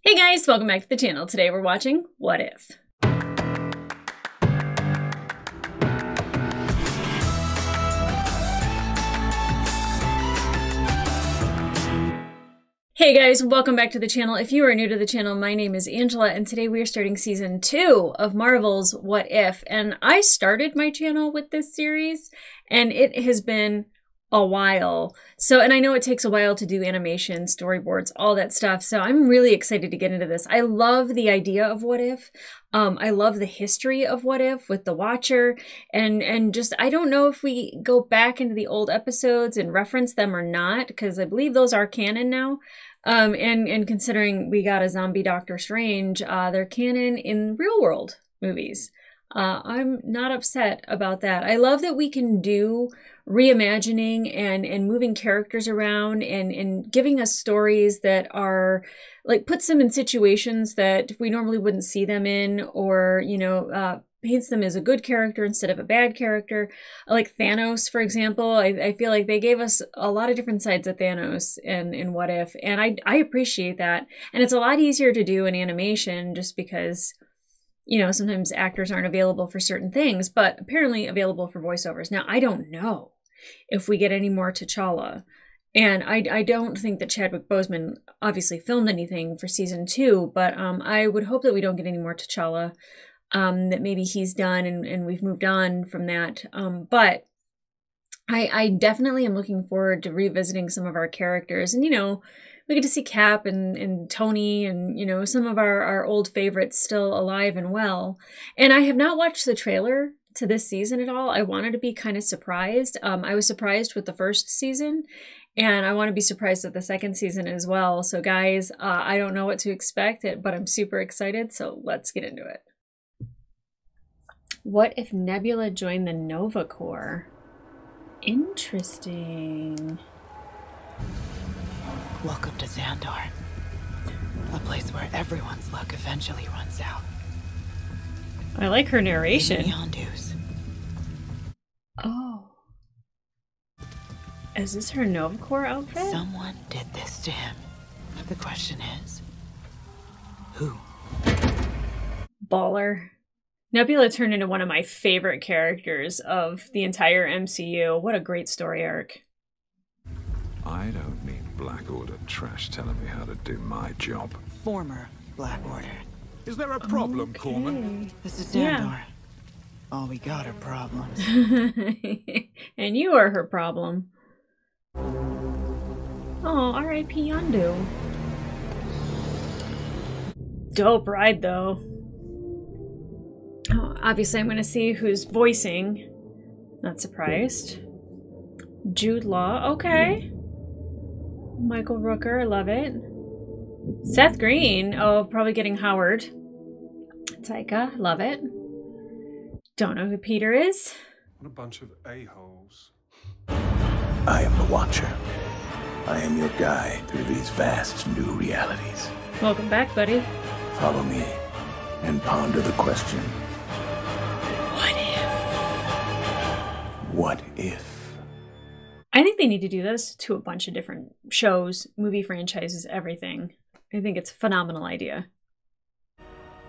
Hey guys, welcome back to the channel. Today we're watching What If? Hey guys, welcome back to the channel. If you are new to the channel, my name is Angela, and today we are starting season 2 of Marvel's What If. And I started my channel with this series, and it has been a while. And I know it takes a while to do animation, storyboards, all that stuff. So I'm really excited to get into this. I love the idea of What If. I love the history of What If with the Watcher, and just, I don't know if we go back into the old episodes and reference them or not, because I believe those are canon now. And considering we got a zombie Doctor Strange, they're canon in real world movies. I'm not upset about that. I love that we can do reimagining and moving characters around and giving us stories that are like puts them in situations that we normally wouldn't see them in, or, you know, paints them as a good character instead of a bad character. Like Thanos, for example. I feel like they gave us a lot of different sides of Thanos in What If, and I appreciate that. And it's a lot easier to do in animation just because, you know, sometimes actors aren't available for certain things, but apparently available for voiceovers. Now, I don't know if we get any more T'Challa. And I don't think that Chadwick Boseman obviously filmed anything for season 2, but I would hope that we don't get any more T'Challa, that maybe he's done and we've moved on from that. But I definitely am looking forward to revisiting some of our characters. And, you know, we get to see Cap and Tony and, you know, some of our old favorites still alive and well. And I have not watched the trailer to this season at all. I wanted to be kind of surprised. I was surprised with the first season, and I want to be surprised with the second season as well. So guys, I don't know what to expect, but I'm super excited. So let's get into it. What if Nebula joined the Nova Corps? Interesting. Welcome to Xander, a place where everyone's luck eventually runs out. I like her narration. Yondu's. Oh. Is this her Nova Corps outfit? Someone did this to him. The question is, who? Baller. Nebula turned into one of my favorite characters of the entire MCU. What a great story arc. I don't need Black Order trash telling me how to do my job. Former Black Order. Is there a problem, Okay. Corman? This is Xander. All we got are problems. And you are her problem. Oh, R.I.P. Yondu. Dope ride, though. Oh, obviously, I'm going to see who's voicing. Not surprised. Jude Law. Okay. Michael Rooker. I love it. Seth Green. Oh, probably getting Howard. Taika. Love it. Don't know who Peter is. What a bunch of a-holes. I am the Watcher. I am your guide through these vast new realities. Welcome back, buddy. Follow me and ponder the question. What if? What if? I think they need to do this to a bunch of different shows, movie franchises, everything. I think it's a phenomenal idea.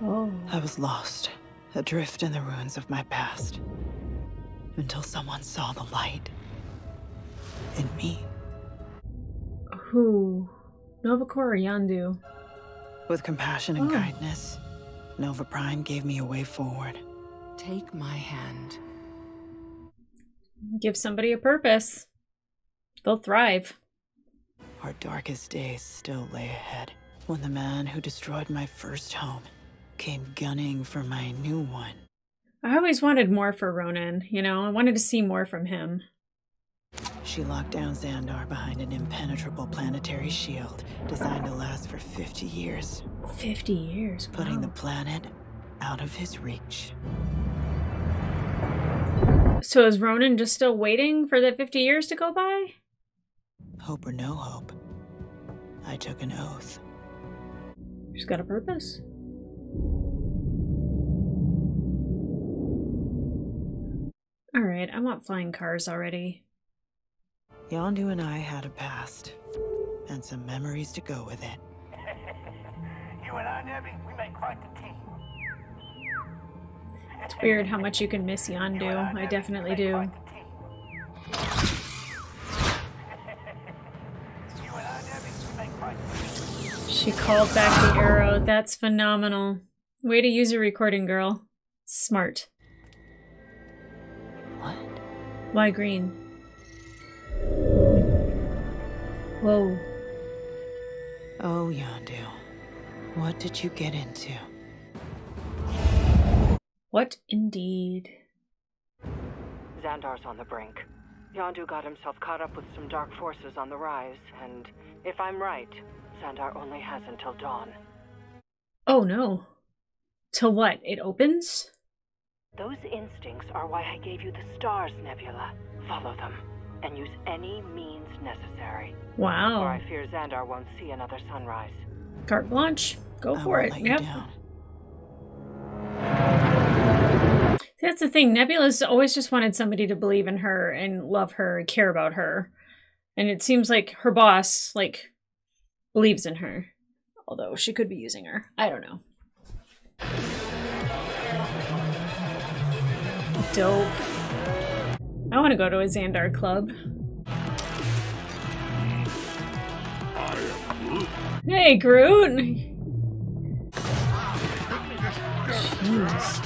Oh. I was lost, adrift in the ruins of my past, until someone saw the light in me. Who? Nova Corps or Yondu? With compassion and kindness, Nova Prime gave me a way forward. Take my hand. Give somebody a purpose. They'll thrive. Our darkest days still lay ahead, when the man who destroyed my first home came gunning for my new one. I always wanted more for Ronan, you know? I wanted to see more from him. She locked down Xandar behind an impenetrable planetary shield designed to last for 50 years. 50 years, wow. Putting the planet out of his reach. So is Ronan just still waiting for the 50 years to go by? Hope or no hope, I took an oath. She's got a purpose. Alright, I want flying cars already. Yondu and I had a past, and some memories to go with it. You It's weird how much you can miss Yondu. I definitely do. She called back the arrow. That's phenomenal. Way to use a recording, girl. Smart. What? Why green? Whoa. Oh, Yondu. What did you get into? What indeed? Xandar's on the brink. Yondu got himself caught up with some dark forces on the rise, and if I'm right, Xandar only has until dawn. Oh no. Till what? It opens? Those instincts are why I gave you the stars, Nebula. Follow them, and use any means necessary. Wow. Or I fear Xandar won't see another sunrise. Carte blanche. Go for it. Yep. That's the thing. Nebula's always just wanted somebody to believe in her and love her and care about her. And it seems like her boss, like, believes in her. Although she could be using her. I don't know. Dope. I want to go to a Xandar club. Hey, Groot! Jeez.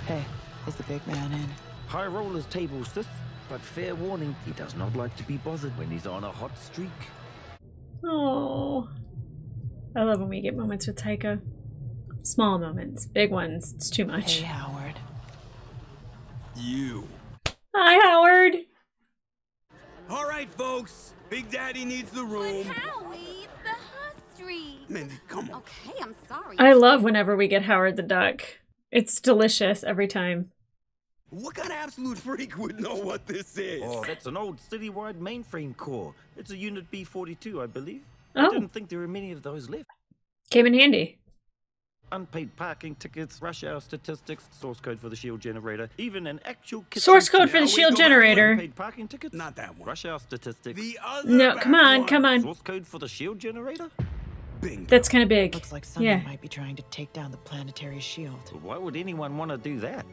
Hey, is the big man in? High roller's table, sis. But fair warning, he does not like to be bothered when he's on a hot streak. Oh. I love when we get moments with Taika. Small moments. Big ones. It's too much. Hey, Howard. You. Hi, Howard! All right, folks. Big Daddy needs the room. But Howie, the history. Mindy, come on. Okay, I'm sorry. I love whenever we get Howard the Duck. It's delicious every time. What kind of absolute freak would know what this is? Oh, that's an old citywide mainframe core. It's a Unit B-42, I believe. Oh. I didn't think there were many of those left. Came in handy. Unpaid parking tickets, rush hour statistics, source code for the shield generator, even an actual kitchen Source code for the Now we shield go back generator. Unpaid parking tickets? Not that one. Rush hour statistics. The other No, bad come on, one. come on. Source code for the shield generator? Bingo. That's kind of big. Looks like someone Yeah. might be trying to take down the planetary shield. Why would anyone want to do that?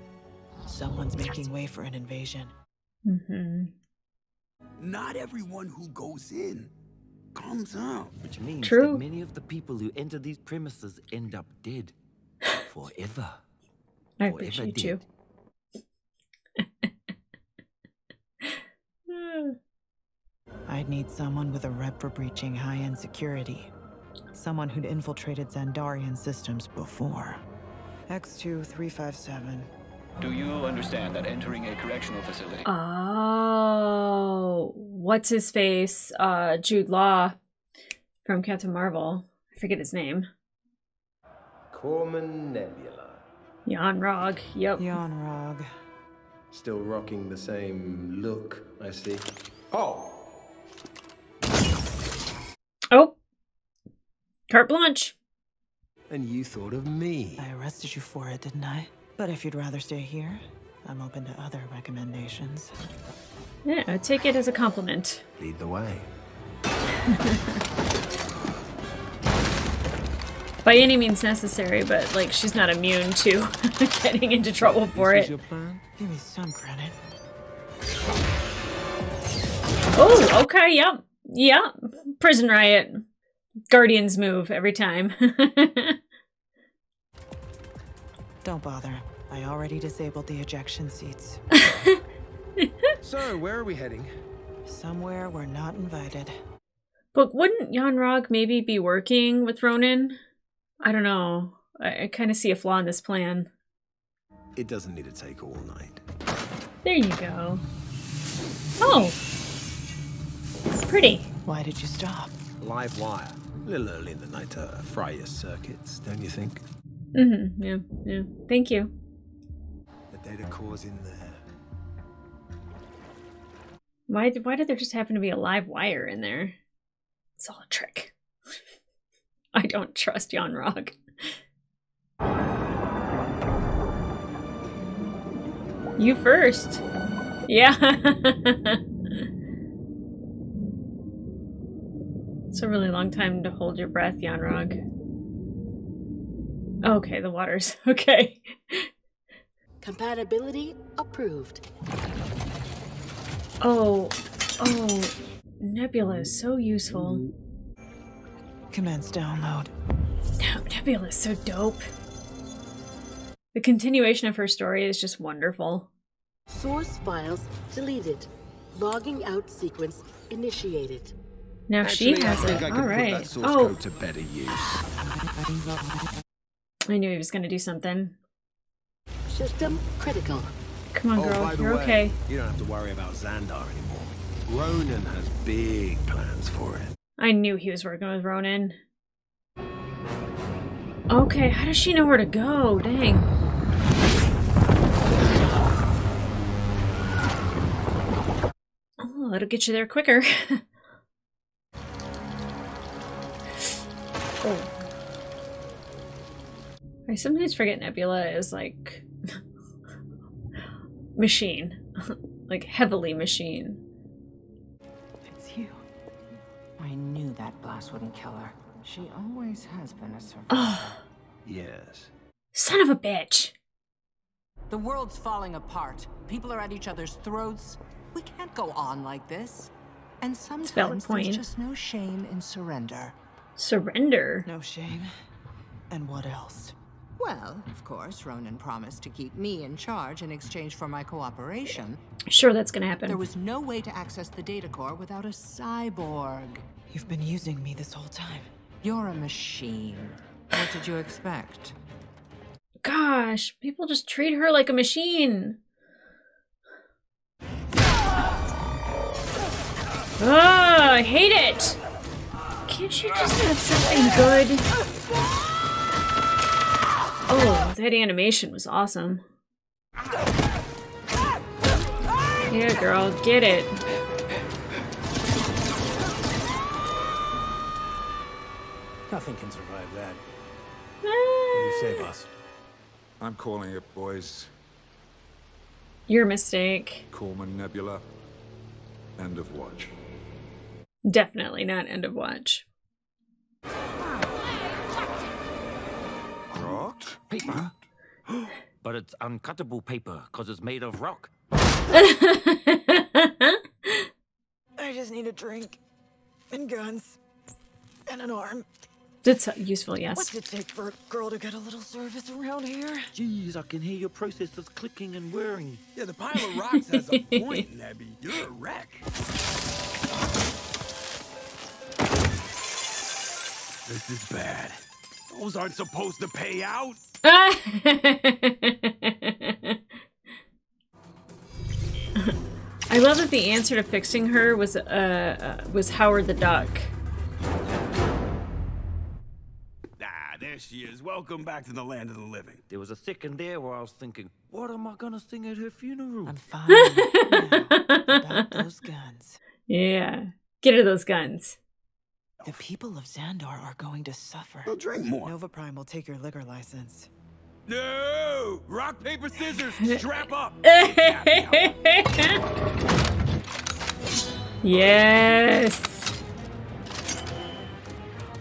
Someone's making way for an invasion. Mm-hmm. Not everyone who goes in comes out. Which means True. that many of the people who enter these premises end up dead. Forever. I Forever appreciate dead. you. I'd need someone with a rep for breaching high-end security. Someone who'd infiltrated Xandarian systems before. X-2357. Do you understand that entering a correctional facility... Oh, what's his face? Jude Law from Captain Marvel. I forget his name. Corman Nebula. Jan Rog. Yep. Jan Rog. Still rocking the same look, I see. Oh! Oh. Carte blanche. And you thought of me. I arrested you for it, didn't I? But if you'd rather stay here, I'm open to other recommendations. Yeah, take it as a compliment. Lead the way. By any means necessary, but like she's not immune to getting into trouble for This is it. your plan? Give me some credit. Oh, okay, yep. Yep. Prison riot. Guardians move every time. Don't bother. I already disabled the ejection seats. So, where are we heading? Somewhere we're not invited. But wouldn't Jan Rog maybe be working with Ronan? I don't know. I kind of see a flaw in this plan. It doesn't need to take all night. There you go. Oh. Pretty. Why did you stop? Live wire. A little early in the night to fry your circuits, don't you think? Mm-hmm. Yeah, yeah. Thank you. The data core's in there. Why did there just happen to be a live wire in there? It's all a trick. I don't trust Jan Rog. You first. Yeah. It's a really long time to hold your breath, Jan Rog. Okay, the water's okay. Compatibility approved. Oh, Nebula is so useful. Commence download. Nebula is so dope. The continuation of her story is just wonderful. Source files deleted. Logging out sequence initiated. Now Actually, she has I think it. I All can right. put that source code to better use. I knew he was going to do something. System critical. Come on, girl. By the You're way, okay. You don't have to worry about Xandar anymore. Ronan has big plans for it. I knew he was working with Ronan. Okay, how does she know where to go? Dang. Oh, that'll get you there quicker. Oh. I sometimes forget Nebula is like machine. Like heavily machine. It's you. I knew that blast wouldn't kill her. She always has been a survivor. Yes. Son of a bitch. The world's falling apart. People are at each other's throats. We can't go on like this. And sometimes there's just no shame in surrender. Surrender? No shame. And what else? Well, of course, Ronan promised to keep me in charge in exchange for my cooperation. Sure, that's gonna happen. There was no way to access the data core without a cyborg. You've been using me this whole time. You're a machine. What did you expect? Gosh, people just treat her like a machine. Oh, I hate it. Can't she just have something good? Oh, that animation was awesome. Yeah, girl, get it. Nothing can survive that. What do you say, boss? I'm calling it, boys. Your mistake. Corman Nebula. End of watch. Definitely not end of watch. Rock? Paper? But it's uncuttable paper, because it's made of rock. I just need a drink. And guns. And an arm. That's useful, yes. What's it take for a girl to get a little service around here? Jeez, I can hear your processors clicking and whirring. Yeah, the pile of rocks has a point, Nebby. You're a wreck. This is bad. Those aren't supposed to pay out. I love that the answer to fixing her was Howard the Duck. There she is. Welcome back to the land of the living. There was a second there where I was thinking, what am I gonna sing at her funeral? I'm fine. Now, about those guns. Yeah. Get her those guns. The people of Xandar are going to suffer. Well, drink more. Nova Prime will take your liquor license. No! Rock, paper, scissors! Strap up! Yes!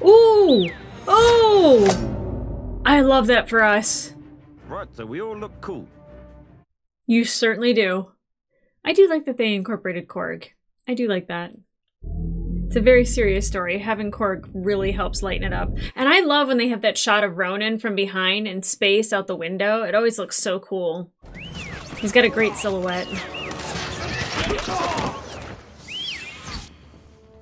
Ooh! Oh! I love that for us. Right, so we all look cool. You certainly do. I do like that they incorporated Korg. I do like that. It's a very serious story. Having Korg really helps lighten it up. And I love when they have that shot of Ronan from behind in space out the window. It always looks so cool. He's got a great silhouette.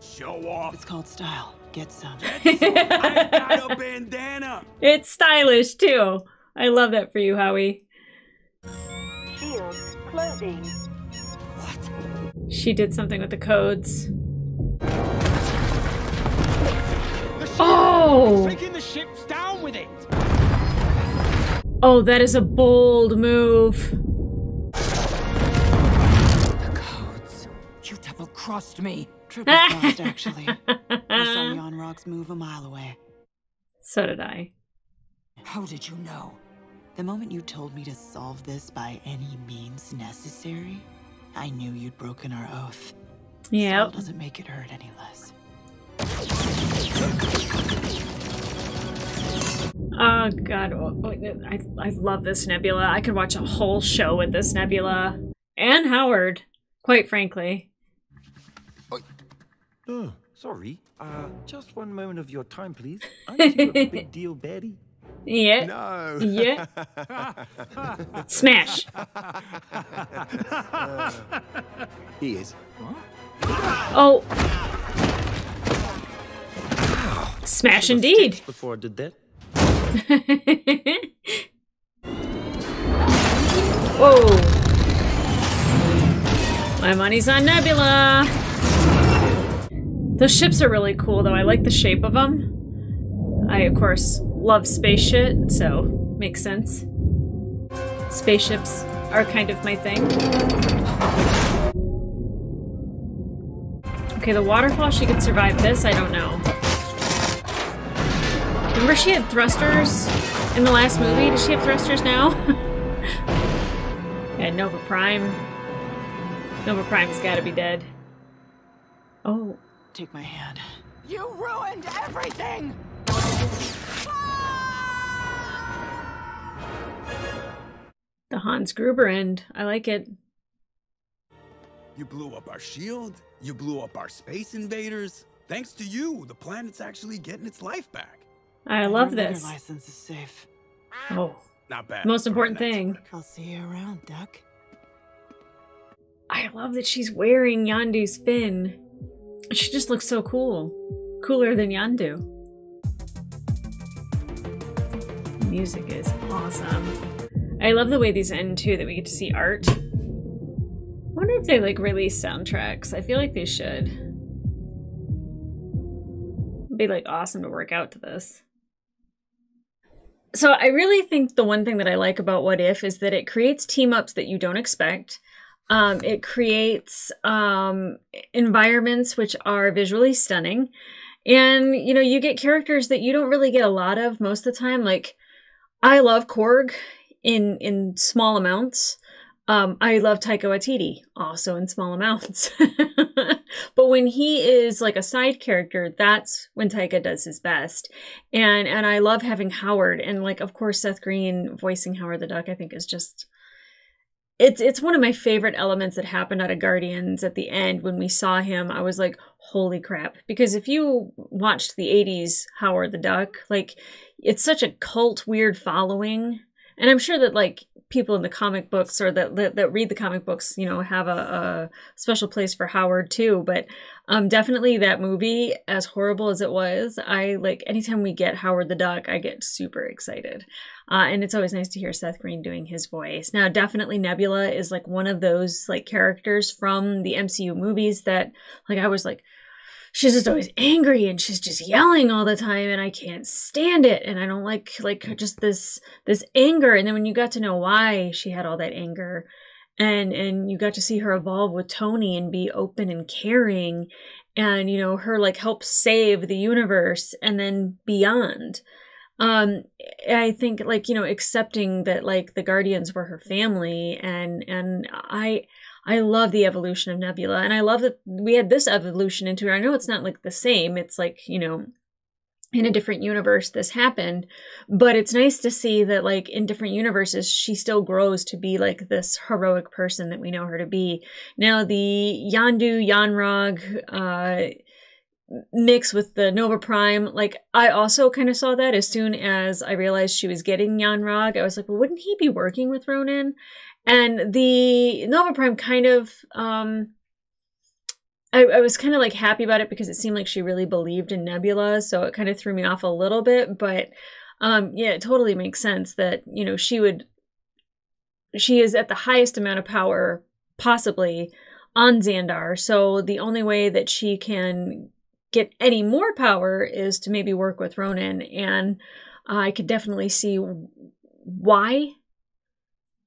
Show off. It's called style. Get some. I got a bandana. It's stylish too. I love that for you, Howie. Shield closing. What? She did something with the codes. Oh! Taking the ships down with it. Oh, that is a bold move. The codes. You double-crossed me. Triple crossed, actually. I saw Yon Rocks move a mile away. So did I. How did you know? The moment you told me to solve this by any means necessary, I knew you'd broken our oath. Yeah. Still doesn't make it hurt any less. Oh god, I love this Nebula. I could watch a whole show with this Nebula. And Howard, quite frankly. Oh, sorry. Just one moment of your time, please. Aren't you a big deal, baddie? Yeah. No. Yeah. Smash. He is. Oh. Smash indeed. Before I did that. Whoa. My money's on Nebula. Those ships are really cool, though. I like the shape of them. I, of course, love space shit, so makes sense. Spaceships are kind of my thing. Okay, the waterfall, she could survive this? I don't know. Remember she had thrusters in the last movie? Does she have thrusters now? Yeah, Nova Prime. Nova Prime's gotta be dead. Oh. Take my hand. You ruined everything! The Hans Gruber end. I like it. You blew up our shield. You blew up our space invaders. Thanks to you, the planet's actually getting its life back. I love this. Your license is safe. Oh. Not bad. Most important thing. I'll see you around, Duck. I love that she's wearing Yondu's fin. She just looks so cool. Cooler than Yondu. The music is awesome. I love the way these end too, that we get to see art. I wonder if they like release soundtracks. I feel like they should. It'd be like awesome to work out to this. So I really think the one thing that I like about What If is that it creates team-ups that you don't expect. It creates environments which are visually stunning. And, you know, you get characters that you don't really get a lot of most of the time. Like, I love Korg in small amounts. I love Taika Waititi, also in small amounts. But when he is like a side character, that's when Taika does his best. And I love having Howard, and like, of course, Seth Green voicing Howard the Duck, I think is just... It's one of my favorite elements that happened out of Guardians at the end. When we saw him, I was like, holy crap. Because if you watched the 80s Howard the Duck, like, it's such a cult weird following. And I'm sure that like people in the comic books or that read the comic books, you know, have a special place for Howard too. But definitely that movie, as horrible as it was, I like anytime we get Howard the Duck, I get super excited. And it's always nice to hear Seth Green doing his voice. Now, definitely Nebula is like one of those like characters from the MCU movies that like I was like, she's just always angry and she's just yelling all the time and I can't stand it. And I don't like just this anger. And then when you got to know why she had all that anger and you got to see her evolve with Tony and be open and caring and, you know, her like help save the universe and then beyond. I think like, you know, accepting that like the Guardians were her family and I love the evolution of Nebula, and I love that we had this evolution into her. I know it's not like the same. It's like, you know, in a different universe this happened, but it's nice to see that like in different universes, she still grows to be like this heroic person that we know her to be. Now the Yanrog mix with the Nova Prime, like I also kind of saw that as soon as I realized she was getting Yanrog. I was like, well, wouldn't he be working with Ronan? And the Nova Prime kind of, I was kind of like happy about it because it seemed like she really believed in Nebula. So it kind of threw me off a little bit, but yeah, it totally makes sense that, you know, she is at the highest amount of power possibly on Xandar. So the only way that she can get any more power is to maybe work with Ronan. And I could definitely see why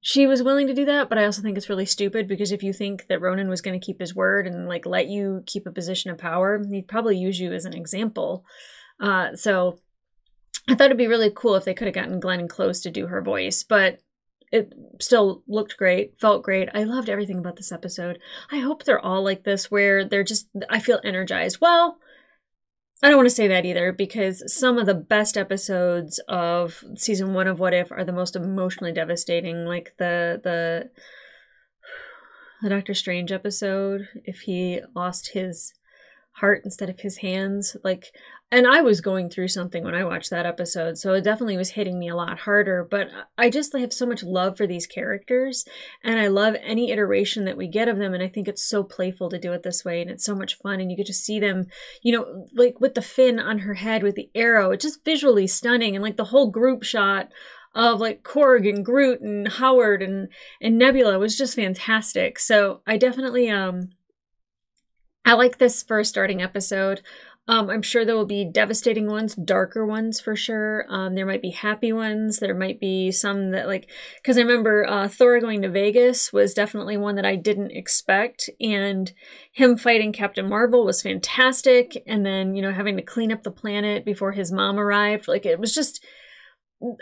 she was willing to do that, but I also think it's really stupid because if you think that Ronan was going to keep his word and like let you keep a position of power, he'd probably use you as an example. So I thought it'd be really cool if they could have gotten Glenn Close to do her voice, but it still looked great, felt great. I loved everything about this episode. I hope they're all like this where they're just, I feel energized. Well, I don't want to say that either, because some of the best episodes of season 1 of What If are the most emotionally devastating, like the Doctor Strange episode, if he lost his heart instead of his hands, like, and I was going through something when I watched that episode, so it definitely was hitting me a lot harder, but I just have so much love for these characters, and I love any iteration that we get of them, and I think it's so playful to do it this way, and it's so much fun, and you get to see them, you know, like with the fin on her head with the arrow, it's just visually stunning, and like the whole group shot of like Korg and Groot and Howard and Nebula was just fantastic. So I definitely I like this for a starting episode. I'm sure there will be devastating ones, darker ones for sure. There might be happy ones. There might be some that, like, because I remember Thor going to Vegas was definitely one that I didn't expect, and him fighting Captain Marvel was fantastic. And then, you know, having to clean up the planet before his mom arrived, like, it was just,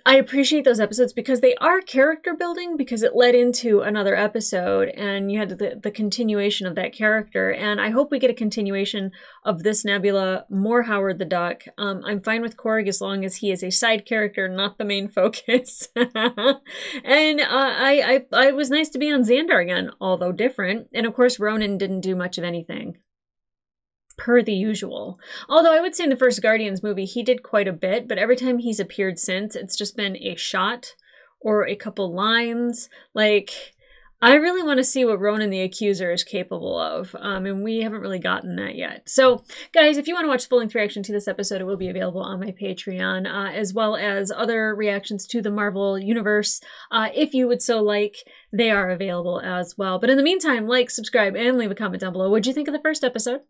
I appreciate those episodes because they are character building, because it led into another episode and you had the continuation of that character. And I hope we get a continuation of this Nebula, more Howard the Duck. I'm fine with Korg as long as he is a side character, not the main focus. And I was nice to be on Xander again, although different. And of course, Ronan didn't do much of anything, per the usual. Although I would say in the first Guardians movie, he did quite a bit, but every time he's appeared since, it's just been a shot or a couple lines. Like, I really want to see what Ronan the Accuser is capable of, and we haven't really gotten that yet. So, guys, if you want to watch the full-length reaction to this episode, it will be available on my Patreon, as well as other reactions to the Marvel Universe. If you would so like, they are available as well. But in the meantime, like, subscribe, and leave a comment down below. What did you think of the first episode?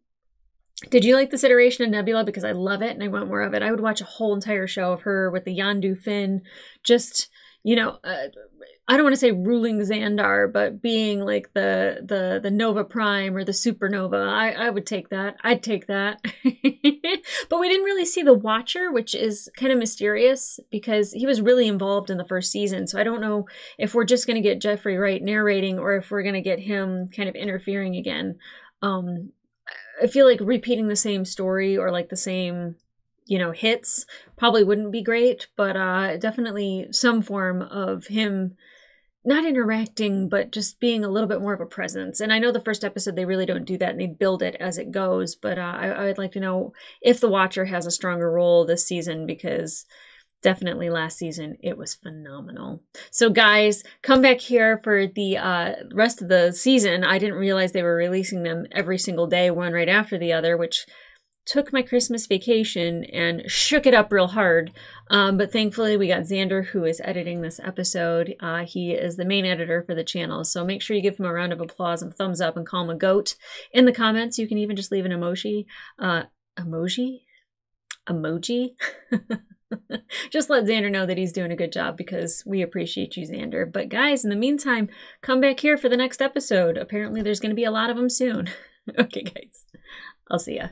Did you like this iteration of Nebula? Because I love it and I want more of it. I would watch a whole entire show of her with the Yondu fin, just, you know, I don't want to say ruling Xandar, but being like the Nova Prime or the Supernova. I would take that. I'd take that. But we didn't really see the Watcher, which is kind of mysterious because he was really involved in the first season. So I don't know if we're just going to get Jeffrey Wright narrating or if we're going to get him kind of interfering again. I feel like repeating the same story or like the same, you know, hits probably wouldn't be great, but definitely some form of him not interacting, but just being a little bit more of a presence. And I know the first episode, they really don't do that and they build it as it goes, but I would like to know if the Watcher has a stronger role this season, because definitely last season, it was phenomenal. So guys, come back here for the rest of the season. I didn't realize they were releasing them every single day, one right after the other, which took my Christmas vacation and shook it up real hard. But thankfully, we got Xander, who is editing this episode. He is the main editor for the channel. So make sure you give him a round of applause and thumbs up and call him a goat in the comments. You can even just leave an emoji. Emoji? Just let Xander know that he's doing a good job, because we appreciate you, Xander. But guys, in the meantime, come back here for the next episode. Apparently there's going to be a lot of them soon. Okay, guys. I'll see ya.